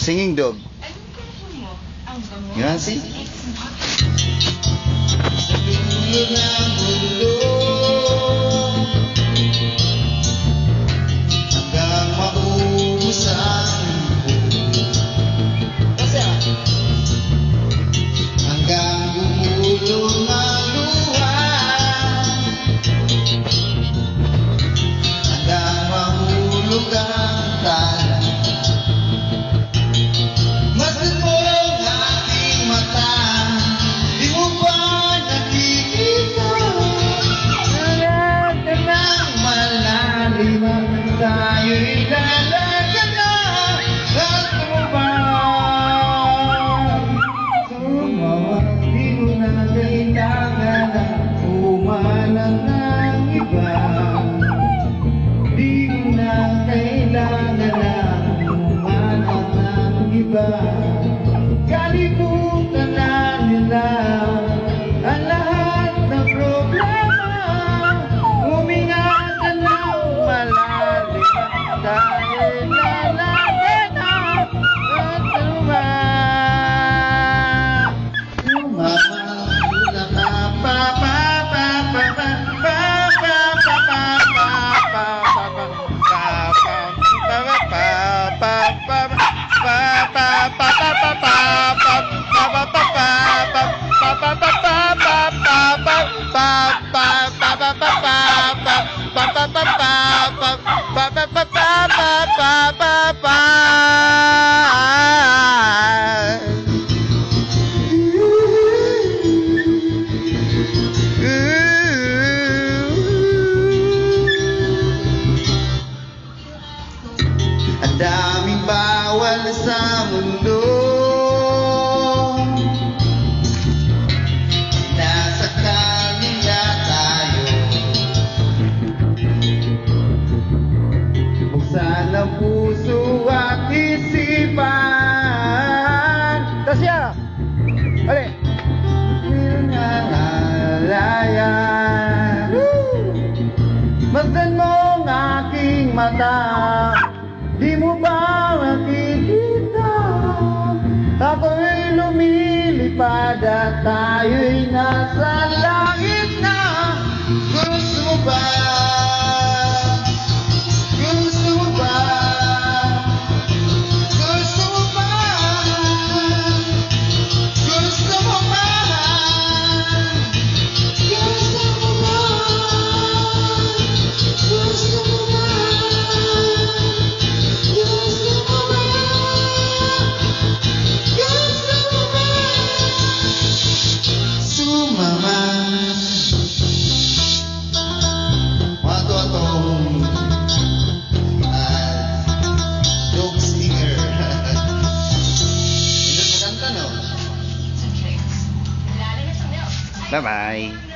Singing dog. You wanna sing? Hanggang maubusan hanggang gumulong ang luha, hanggang mahulog ang tala. Masdan mo ang aking mata, di mo ba nakikita? Lahat ka ng malalim, tayo'y lalaga na. At tumawa, di mo na kailangan na umalang ng iba. Di mo na kailangan na umalang ng iba. Kalimutan na nila ang lahat ng problema. Huminga ka ng malalim, tayo'y lalaga na. At ang daming bawal sa mundo, nasa kanila tayo. Buksan ang puso at isipan. Tasya! Ali! Masdan mo ang aking mata, di mo ba makikita? Ako'y lumilipad at tayo'y nasa langit na. Gusto mo ba? Gusto mo ba? Gusto mo ba? Gusto mo ba? Gusto mo ba? Gusto mo ba? Bye-bye.